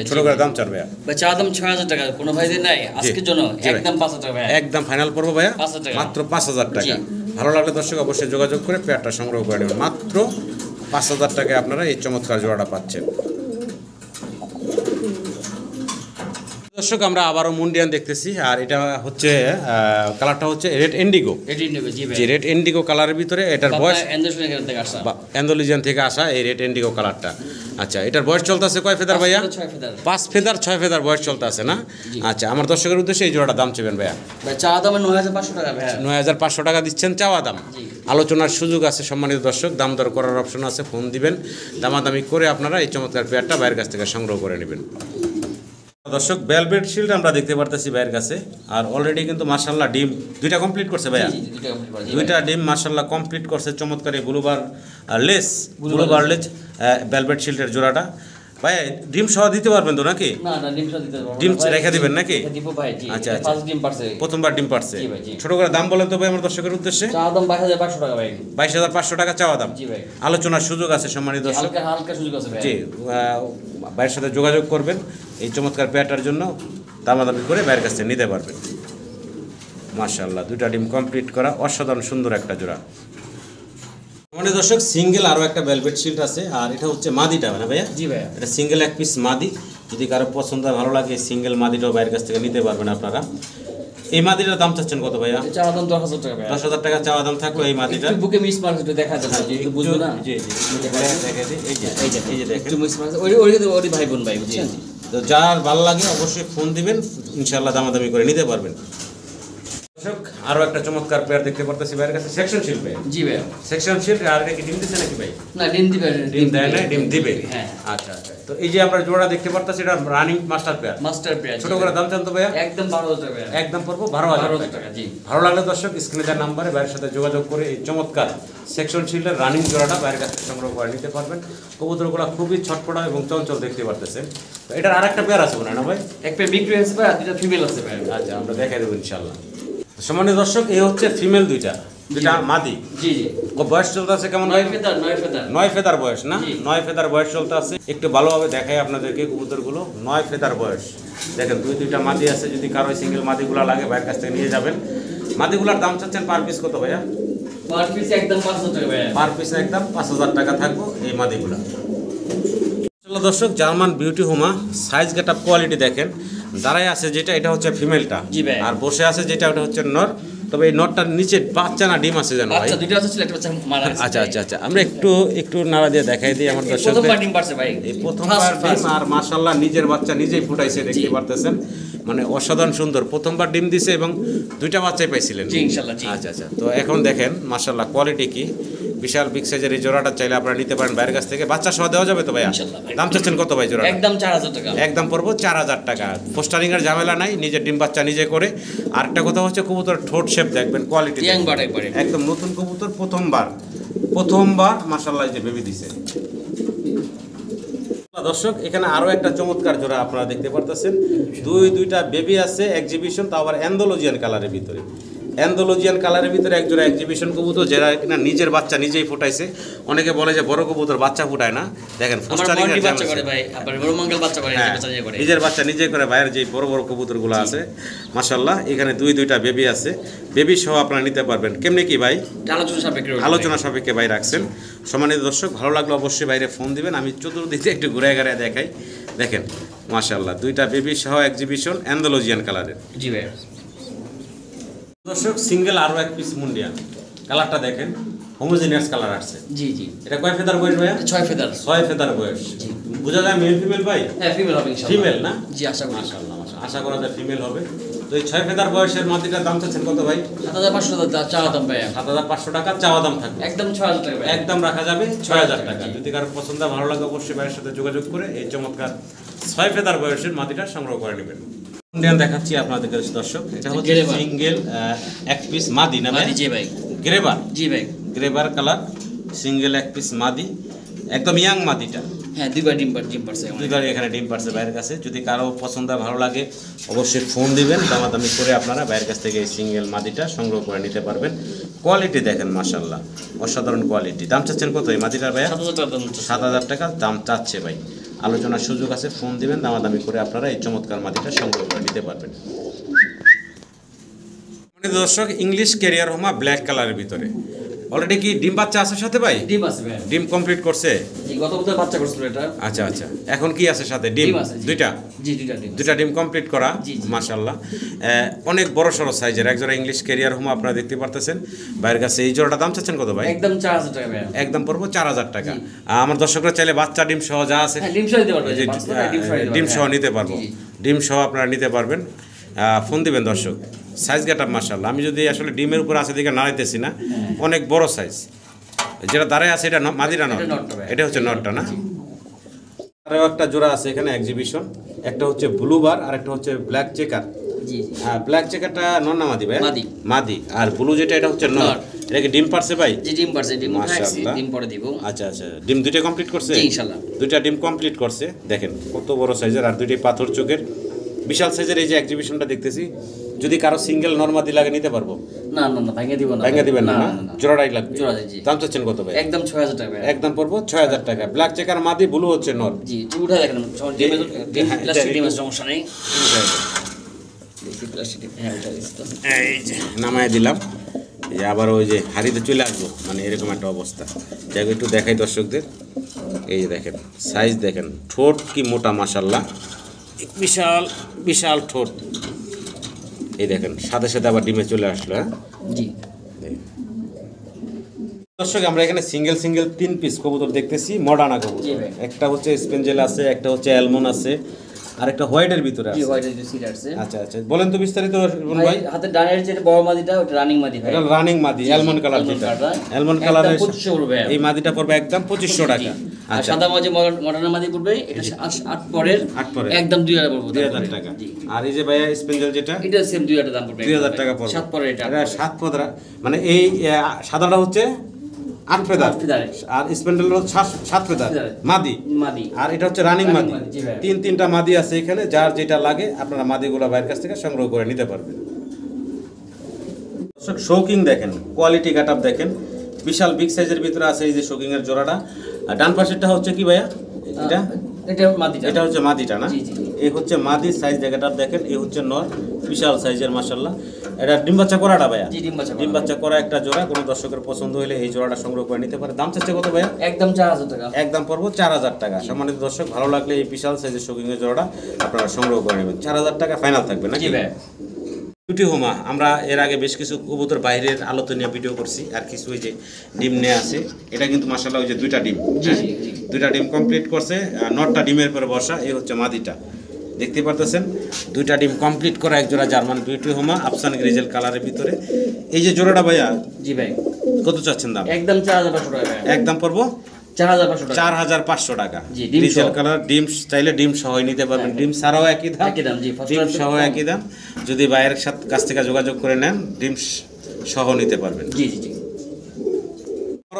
ছোট করে দাম চার ভাইয়া? চা দাম 6,000 টাকা। কোনো ভাইদের নাই আজকের জন্য একদম 5,000 টাকা ভাইয়া। একদম ফাইনাল পড়বো ভাইয়া, মাত্র 5,000 টাকা। ভালো লাগলে দর্শক অবশ্যই যোগাযোগ করে পেয়ারটা সংগ্রহ করে নেবেন। মাত্র 5,000 টাকায় আপনারা এই চমৎকার জোড়াটা পাচ্ছেন। দর্শক আমরা আবারও মুন্ডিয়ান দেখতেছি, আর এটা হচ্ছে কালারটা হচ্ছে রেড ইন্ডিগো। যে রেড ইন্ডিগো কালারের ভিতরে এটার বয়স অ্যান্ডালুজিয়ান থেকে আসা এই রেড ইন্ডিগো কালারটা। আচ্ছা, এটার বয়স চলতেছে কয় ফেদার ভাইয়া? 5 ফেদার 6 ফেদার বয়স চলতেছে না? আচ্ছা, আমার দর্শকের উদ্দেশ্যে এই জোড়াটা দাম চেবেন ভাইয়া? চাওয়া দাম 9,500 টাকা ভাইয়া। 9,500 টাকা দিচ্ছেন চাওয়া দাম। আলোচনার সুযোগ আছে সম্মানিত দর্শক, দাম দর করার অপশন আছে, ফোন দিবেন, দামাদামি করে আপনারা এই চমৎকার পেয়ারটা ভাইয়ের কাছ থেকে সংগ্রহ করে নেবেন। দর্শক ভেলভেট শিল্ড আমরা দেখতে পারতেছি ভাইয়ের কাছে, আর অলরেডি কিন্তু মাশাআল্লাহ ডিম দুইটা কমপ্লিট করছে ভাইয়া। দুইটা ডিম মাশাআল্লাহ কমপ্লিট করছে, চমৎকার এই ব্লুবার লেস ভেলভেট শিল্ডের জোড়াটা। ভাই ডিম সহ দিতে পারবেন তো নাকি? ডিম রেখে দিবেন নাকি? আচ্ছা, প্রথমবার ডিম পারছে। ছোট করে দাম বলেন তো ভাই আমার দর্শকের উদ্দেশ্যে। 22,500 টাকা ভাই। 22,500 টাকা চাওয়া দাম। আলোচনার সুযোগ আছে সম্মানিত দর্শক। হালকা সুযোগ আছে ভাই। জি, ভাইয়ের সাথে যোগাযোগ করবেন এই চমৎকার পেয়ারটার জন্য, দামাদামি করে ভাইয়ের কাছ থেকে নিতে পারবেন। মাশাআল্লাহ দুইটা ডিম কমপ্লিট করা অসাধারণ সুন্দর একটা জোড়া। আমাদের দর্শক সিঙ্গেল আরও একটা ভেলভেট শিল্ড আছে, আর এটা হচ্ছে মাদিটা না ভাইয়া? জি ভাইয়া। এটা সিঙ্গেল এক পিস মাদি, যদি কারো পছন্দ ভালো লাগে সিঙ্গেল মাদিটাও ভাইয়ের কাছ থেকে নিতে পারবেন আপনারা। এই মাদিটার দাম চাচ্ছেন কত ভাইয়া? চাওয়া দাম 10,000 টাকা ভাইয়া। 10,000 টাকা চাওয়া দাম থাকলো এই মাদিটা। বুকে মিস মার্ক একটু দেখা যাচ্ছে, যেহেতু বুঝবো না। জি জি, এই যে দেখেন একটু মিস মার্ক ওই ভাই বোন ভাই, বুঝছেন? তো যার ভালো লাগে অবশ্যই ফোন দিবেন, ইনশাআল্লাহ দামাদামি করে নিতে পারবেন। দর্শক আরো একটা চমৎকার পেয়ার দেখতে পারতেছি ভাইয়ের কাছে, সেকশন শিল্ড ভাই। জি ভাই, সেকশন শিল্ড। আর এটা কি ডিম দিচ্ছে নাকি ভাই? না ডিম দিবে, ডিম দেয় না, ডিম দিবে। হ্যাঁ আচ্ছা আচ্ছা। তো এই যে আমরা জোড়া দেখতে পারতেছি এটা রানিং মাস্টার পেয়ার। ছোট করে দাম চান তো ভাইয়া? একদম 12,000 টাকা ভাইয়া। একদম পড়বো 12,000 টাকা। জি, ভালো লাগলে দর্শক স্ক্রিনে দেওয়া নম্বরে ভাইয়ের সাথে যোগাযোগ করে এই চমৎকার সেকশন শিল্ডের রানিং জোড়াটা ভাইয়ের কাছে সংগ্রহ করে নিতে পারবেন। কবুতরগুলো খুবই ছটপটা এবং চঞ্চল দেখতে পারতেছেন। এটার আরেকটা পেয়ার আছে মনে হয় না ভাই? এক পেয়ার বিক্রি হয়েছে ভাই, আর দুটো ফিমেল আছে ভাই। আচ্ছা, আমরা দেখাই দেবো ইনশাআল্লাহ। সম্মানিত দর্শক এই হচ্ছে ফিমেল দুইটা মাদি। জি জি। ও বয়স চলতে আছে কেমন ভাই? 9 ফেদার বয়স না? 9 ফেদার বয়স চলতে আছে। একটু ভালোভাবে দেখাই আপনাদেরকে কবুতরগুলো। 9 ফেদার বয়স দেখেন, দুইটা মাদি আছে, যদি কারো সিঙ্গেল মাদিগুলো লাগে ভাইয়ের কাছ থেকে নিয়ে যাবেন। মাদিগুলোর দাম চাচ্ছেন পার পিস কত ভাইয়া? পার পিস একদম 5,000 টাকা ভাইয়া। পার পিস একদম 5,000 টাকা থাকবো এই মাদিগুলো। দর্শক জার্মান বিউটি হোমা সাইজ গেটআপ কোয়ালিটি দেখেন, দাঁড়ায় আছে যেটা এটা হচ্ছে ফিমেলটা, আর বসে আছে যেটা ওটা হচ্ছে নর। তবে এই নটটার নিচে বাচ্চা না ডিম আছে জানো ভাই? দুটো আছে, একটা বাচ্চা মারা গেছে। আচ্ছা আচ্ছা আচ্ছা, আমরা একটু নাড়া দিয়ে দেখাই দিই আমার দর্শকদের। প্রথমবার ডিম পারছে ভাই, এই প্রথমবার ডিম, আর মাশাআল্লাহ নিজের বাচ্চা নিজেই ফুটাইছে, দেখতে পারতেছেন। মানে অসাধারণ সুন্দর, প্রথমবার ডিম দিছে এবং দুইটা বাচ্চাই পাইছিলেন। জি ইনশাআল্লাহ। জি আচ্ছা আচ্ছা। তো এখন দেখেন মাশাআল্লাহ কোয়ালিটি কি, বিশাল বিগ সাইজের এই জোড়াটা চাইলে আপনারা নিতে পারেন ভাইয়ের কাছ থেকে। বাচ্চা সহ দেওয়া যাবে তো ভাইয়া? ইনশাআল্লাহ ভাই। দাম চাচ্ছেন কত ভাই জোড়া? একদম 4,000 টাকা। একদম পড়বো 4,000 টাকা। পোস্টারিং এর ঝামেলা নাই, নিজের ডিম বাচ্চা নিজে করে। আরেকটা কথা হচ্ছে কবুতর ঠোঁট শেপ দেখবেন, কোয়ালিটি একদম নতুন কবুতর, প্রথমবার মাশাআল্লাহ যে বেবি দিছে। দর্শক এখানে আরো একটা চমৎকার জোড়া আপনারা দেখতে পারতেছেন, দুইটা বেবি আছে এক্সিবিশন, তাও আবার অ্যান্ডালুজিয়ান কালারের ভিতরে। অ্যান্ডালুজিয়ান কালারের ভিতরে এক জোড়া এক্সিবিশন কবুতর, যারা কিনা নিজের বাচ্চা নিজেই ফুটাইছে। অনেকে বলে যে বড় কবুতর বাচ্চা ফুটায় না, দেখেন নিজের বাচ্চা নিজে করে। ভাইয়ের যে বড় বড় কবুতরগুলো আছে মাশাআল্লাহ, এখানে দুইটা বেবি আছে, বেবি সহ আপনারা নিতে পারবেন। কেমনে কি ভাই? আলোচনা সাপেক্ষে ভাই রাখছেন। সম্মানিত দর্শক ভালো লাগলে অবশ্যই বাইরে ফোন দিবেন, আমি চতুর্দিকে একটু ঘুরে দেখাই। দেখেন মাশাআল্লাহ দুইটা বেবি সহ এক্সিবিশন অ্যান্ডালুজিয়ান কালারের। জি ভাই। দর্শক সিঙ্গেল আরো এক পিস মুন্ডিয়ান, কালারটা দেখেন হোমোজেনিয়াস কালার আসছে। জি জি। এটা কয় ফেদার বয়স ভাইয়া? 6 ফেদার। 6 ফেদার বয়স। জি। বোঝা যায় মেল ফিমেল ভাই? হ্যাঁ ফিমেল হবে ইনশাআল্লাহ। ফিমেল না? জি আশা করি। মাশাআল্লাহ আশা করা যায় ফিমেল হবে। তো এই 6 ফেদার বয়সের মাটিটার দাম চাচ্ছেন কত ভাই? 7,500 টাকা চাওয়া দাম ভাই। 7,500 টাকা চাওয়া দাম থাকবে। একদম 6,000 টাকা ভাই। একদম রাখা যাবে 6,000 টাকা। যদি কারো পছন্দ ভালো লাগে অবশ্যই ভাইয়ের সাথে যোগাযোগ করে এই চমৎকার 6 ফেদার বয়সের মাটিটা সংগ্রহ করে নেবেন। মুন্ডিয়ান দেখাচ্ছি আপনাদের দর্শক, এটা হচ্ছে সিঙ্গেল এক পিস মাদি না ভাই? জি ভাই। গ্রেবার। জি ভাই। গ্রেবার কালার, সিঙ্গেল এক পিস মাদি, একদম ইয়াং মাদিটা। হ্যাঁ দুইবার ডিম পারছে। দুইবার এখানে ডিম পারছে ভাইয়ের কাছে। যদি কারো পছন্দ ভালো লাগে অবশ্যই ফোন দিবেন, দামাদামি করে আপনারা ভাইয়ের কাছ থেকে এই সিঙ্গেল মাদিটা সংগ্রহ করে নিতে পারবেন। কোয়ালিটি দেখেন মাশাআল্লাহ অসাধারণ কোয়ালিটি। দাম চাচ্ছেন কত এই মাদিটার ভাইয়া? 7,000 টাকা দাম চাচ্ছে ভাই। আলোচনার সুযোগ আছে, ফোন দিবেন, দামাদামি করে আপনারা এই চমৎকার মাদিটা সংগ্রহ করে নিতে পারবেন। দর্শক ইংলিশ ক্যারিয়ার হোমা ব্ল্যাক কালারের ভিতরে অলরেডি কি ডিম বাচ্চা আছে সাথে ভাই? ডিম আছে ভাই, ডিম কমপ্লিট করছে। জি গত বছর বাচ্চা করছিল এটা। আচ্ছা আচ্ছা, এখন কি আছে সাথে? ডিম আছে, জি। দুইটা, জি দুইটা ডিম, দুইটা ডিম কমপ্লিট করা, জি, জি। মাশাআল্লাহ। অনেক বড় সড়ো সাইজের একজোড়া ইংলিশ ক্যারিয়ার হোম আপনারা দেখতে পারতেছেন ভাইয়ের কাছে। এই জোড়াটা দাম চাচ্ছেন কত ভাই? একদম 4000 টাকা ভাই, একদম পড়বো 4000 টাকা। আমার দর্শকরা চাইলে বাচ্চা ডিম সহ যা আছে হ্যাঁ ডিম সহ দিতে পারবে, যে ডিম সহ নিতে পারবো, জি, জি। ডিম সহ আপনারা নিতে পারবেন। ফোন দিবেন দর্শক। সাইজ গেটআপ মাশাআল্লাহ, আমি যদি আসলে ডিমের উপর আছে দিকে নাড়াইতেছি না, অনেক বড় সাইজ। যেটা দাঁড়ায় আছে এটা মাদিরা নট, এটা নটটা ভাই। এটা হচ্ছে নটটা না? আরও একটা জোড়া আছে এখানে এক্সিবিশন, একটা হচ্ছে ব্লু বার আর একটা হচ্ছে ব্ল্যাক চেকার। জি জি। ব্ল্যাক চেকারটা নর না মাদি ভাই? মাদি। মাদি। আর ব্লু যেটা এটা হচ্ছে নর। নর। এটা কি ডিম পারছে ভাই? জি ডিম পারছে, ডিম উঠাইছি, মাশাআল্লাহ। ডিম পরে দিব। আচ্ছা আচ্ছা, ডিম দুইটা কমপ্লিট করছে? জি ইনশাআল্লাহ। দুইটা ডিম কমপ্লিট করছে, দেখেন কত বড় সাইজের, আর দুইটাই পাথর চোখের বিশাল সাইজের। এই যে এক্সিবিশনটা দেখতেছি, যদি কারো সিঙ্গেল নরমাদি লাগে নিতে পারবো? না না না ভাঙে দিব না, ভেঙে দিবেন না? না, না? না, না। জোড়াটাই লাগবে। জোড়া জি। দাম চাচ্ছেন কত ভাই? একদম 6000 টাকা ভাই। একদম পড়বো 6000 টাকা। ব্ল্যাক চেকার মাদি, ব্লু হচ্ছে নর। জি উঠা দেখেন, ডিম হ্যাঁ, প্লাস্টিক ডিম এটা- সমস্যা নেই। প্লাস্টিক ডিম, হ্যাঁ উঠা দিছি তো। এই যে নামায় দিলাম, এই যে আবার ওই যে হাড়িতে চলে আসবো, মানে এরকম একটা অবস্থা। যাই হোক, একটু দেখাই দর্শকদের। এই যে দেখেন সাইজ, দেখেন ঠোঁট কি মোটা মাশাআল্লাহ, বিশাল বিশাল ঠোঁট। এই দেখেন সাথে সাথে আবার ডিমে চলে আসলো। হ্যাঁ জি দর্শক, আমরা এখানে সিঙ্গেল সিঙ্গেল 3 পিস কবুতর দেখতেছি, মডার্না কবুতর। জি ভাই। একটা হচ্ছে স্পেঞ্জেল আছে, একটা হচ্ছে অ্যালমন আছে, আর একটা হোয়াইটের ভিতরে জি আছে। হোয়াইট সিট আছে আচ্ছা আচ্ছা, বলেন তো বিস্তারিত রুবন ভাই। ভাই। হাতে ডানের যে বড় মাদিটা ওটা রানিং মাদি ভাই, এটা রানিং মাদি, অ্যালমন্ড কালার almond যেটা, colour, অ্যালমন্ড একদম কালারের 2500 পড়বে। এই মাদিটা পড়বে একদম 2500 টাকা। আর আচ্ছা, সাদা মাঝে মডার্ন মাদি পড়বে, এটা 8 পরের, 8 পরের। একদম 2000 পড়বে, 2000 টাকা। জি। আর এই যে ভাইয়া স্পেঞ্জেল যেটা, এটা সেম 2000 দাম পড়বে, 2000 টাকা পড়বে। 7 পরের এটা। এটা 7 পদরা, মানে এই সাদাটা হচ্ছে 8 ফেদার, 8 ফেদারের। আর স্পেন্ডেল হচ্ছে 7 ফেদার ফেদারের। মাদি। মাদি। আর এটা হচ্ছে রানিং Running মাদি। মাদি, জি ভাই। তিনটা মাদি আছে এখানে, যার যেটা লাগে আপনারা মাদিগুলো ভাইয়ের কাছ থেকে সংগ্রহ করে নিতে পারবেন। দর্শক শৌকিং দেখেন, কোয়ালিটি কাটআপ দেখেন, বিশাল বিগ সাইজের ভিতরে আছে এই যে শৌকিং এর জোড়াটা। আর ডান পাশেরটা হচ্ছে কি ভাইয়া? এটা এটা মাদিটা। এটা হচ্ছে মাদিটা না? জি, জি, জি। এই হচ্ছে মাদি, সাইজ জায়গাটা দেখেন। এই হচ্ছে নর, বিশাল সাইজের মাশাআল্লাহ। এটা ডিম বাচ্চা করাটা ভাইয়া? জি, ডিম বাচ্চা করা। ডিম বাচ্চা করা একটা জোড়া। কোনো দর্শকের পছন্দ হলে এই জোড়াটা সংগ্রহ করে নিতে পারে। দাম চাচ্ছে কত ভাইয়া? একদম 4000 টাকা। একদম পড়বো 4000 টাকা। সম্মানিত দর্শক, ভালো লাগলে এই বিশাল সাইজের শৌকিং এর জোড়াটা আপনারা সংগ্রহ করে নেবেন। 4000 টাকা ফাইনাল থাকবে জি নাকি? ভাই। বিউটি হোমা, আমরা এর আগে বেশ কিছু কবুতর বাইরের আলোতে নিয়ে ভিডিও করছি, আর কিছু ওই যে ডিম নিয়ে আছে। এটা কিন্তু মাশাআল্লাহ ওই যে দুইটা ডিম, জি, হ্যাঁ? জি, জি। দুইটা ডিম কমপ্লিট করছে, আর নটটা ডিমের পরে বসা। এই হচ্ছে মাদিটা, দেখতে পারতেছেন। দুইটা ডিম কমপ্লিট করা এক জোড়া জার্মান বিউটি হোমা, আফসান গ্রিজেল কালারের ভিতরে। এই যে জোড়াটা ভাইয়া জি ভাই। কত চাচ্ছেন দাম? একদম 4500 টাকা ভাই। একদম পড়বো 4500 টাকা। 4500 টাকা। জি, ডিম গ্রিজেল সহ। কালার, ডিম চাইলে ডিম সহ নিতে পারবেন। ডিম ছাড়াও একই দাম, একই দাম, জি, first ডিম order সহ তো- একই দাম। যদি বাইরের কাছ থেকে যোগাযোগ করে নেন, ডিম সহ নিতে পারবেন। জি জি জি।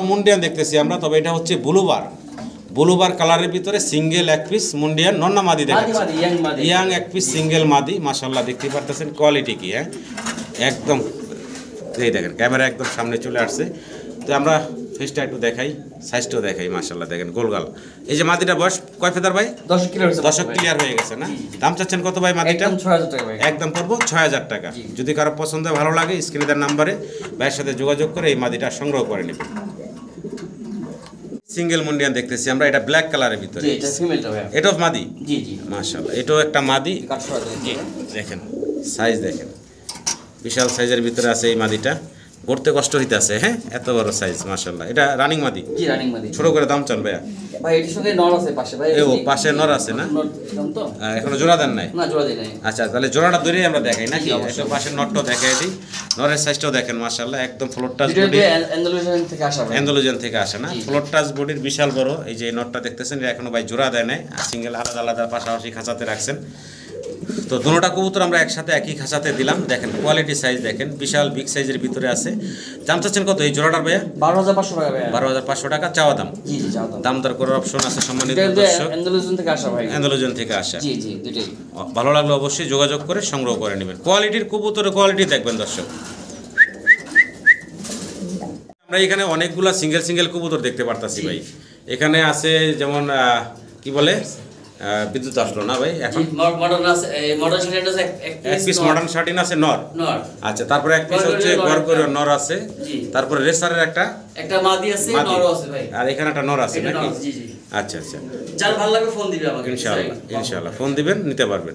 মুন্ডিয়ান দেখতেছি আমরা, তবে এটা হচ্ছে ব্লুবার কালারের ভিতরে সিঙ্গেল এক পিস মুন্ডিয়ান নন্না মাদি মাদি দেখাচ্ছে। মাদি ইয়াং মাদি। ইয়াং এক পিস সিঙ্গেল মাদি, মাশাআল্লাহ দেখতে পারতেছেন কোয়ালিটি কি। হ্যাঁ একদম, এই দেখেন ক্যামেরা একদম সামনে চলে আসছে। তো আমরা ফেসটা একটু দেখাই, সাইজটাও দেখাই। মাশাআল্লাহ দেখেন গোলগাল। এই যে মাদিটা বয়স কয় ফেদার ভাই? 10 কিলো হচ্ছে। 10 ক্লিয়ার হয়ে গেছে না? দাম চাচ্ছেন কত ভাই মাদিটা? একদম 6000 টাকা ভাই। একদম পড়বো 6000 টাকা। জি। যদি কারো পছন্দ ভালো লাগে, স্ক্রিনে দেওয়া নাম্বারে ভাইয়ের সাথে যোগাযোগ করে এই মাদিটা সংগ্রহ করে নেবেন। সিঙ্গেল মুন্ডিয়ান দেখতেছি আমরা, এটা ব্ল্যাক কালারের ভিতরে। জি এটা ফিমেলটা ভাই। এটাও মাদি, জি জি। মাশাআল্লাহ। এটাও একটা মাদি। কাটছো জি দেখেন সাইজ দেখেন, বিশাল সাইজের ভিতরে আছে এই মাদিটা। গড়তে কষ্ট হইতাছে, হ্যাঁ এত বড় সাইজ মাশাআল্লাহ। এটা রানিং মাদি, জি রানিং মাদি। ছোট করে দাম চান ভাইয়া? ভাই এটির সঙ্গে নর আছে পাশে ভাই। ও পাশে নর আছে না? নর দাম তো? এখনো জোড়া দেন নাই? না জোড়া দেই নাই। আচ্ছা, তাহলে জোড়াটা ধরেই আমরা দেখাই নাকি? জি, অবশ্যই। একটা পাশের নটটাও দেখাই দিই। নরের সাইজটাও দেখেন মাশাআল্লাহ, একদম ফ্লোর টাচ এটা বডি। অ্যান্ডালুসিয়ান থেকে আসা ভাই। অ্যান্ডালুজিয়ান থেকে আসে না? জি। ফ্লোর টাচ বডির বিশাল বড়। এই যে নটটা দেখতেছেন, এটা এখনো ভাই জোড়া দেয় নাই, সিঙ্গেল আলাদা আলাদা পাশাপাশি খাঁচাতে রাখছেন। তো দুটোটা কবুতর আমরা একসাথে একই খাঁচাতে দিলাম। দেখেন কোয়ালিটি সাইজ দেখেন, বিশাল বিগ সাইজের ভিতরে আছে। দাম চাচ্ছেন কত এই জোড়াটার ভাইয়া? 12500 টাকা ভাই। 12500 টাকা চাওয়া দাম। জি জি চাও দাম। দাম দর করার অপশন আছে সম্মানিত এটা দর্শক। অ্যান্ডালুসিয়ান থেকে আসা ভাই। অ্যান্ডালুজিয়ান থেকে আসা। জি জি দুটেই। ভালো লাগলে অবশ্যই যোগাযোগ করে সংগ্রহ করে নেবেন। কোয়ালিটির কবুতরের কোয়ালিটি দেখবেন দর্শক। আমরা এখানে অনেকগুলা সিঙ্গেল কবুতর দেখতে পারতাছি ভাই। এখানে আছে যেমন কি বলে বিদ্যুৎ আসলো না ভাই এখন মডার্ন আছে, মডার্ন শার্টিন আছে এক পিস মডার্ন শার্টিন আছে নর। আচ্ছা, তারপরে এক পিস হচ্ছে গরগরিও নর আছে, তারপরে রেসারের একটা মাদি আছে, নরও আছে ভাই, আর এখানে একটা নর আছে নাকি? জি জি। আচ্ছা আচ্ছা, যার ভালো লাগবে ফোন দিবে আমাকে, ইনশাআল্লাহ ইনশাআল্লাহ ফোন দিবেন, নিতে পারবেন।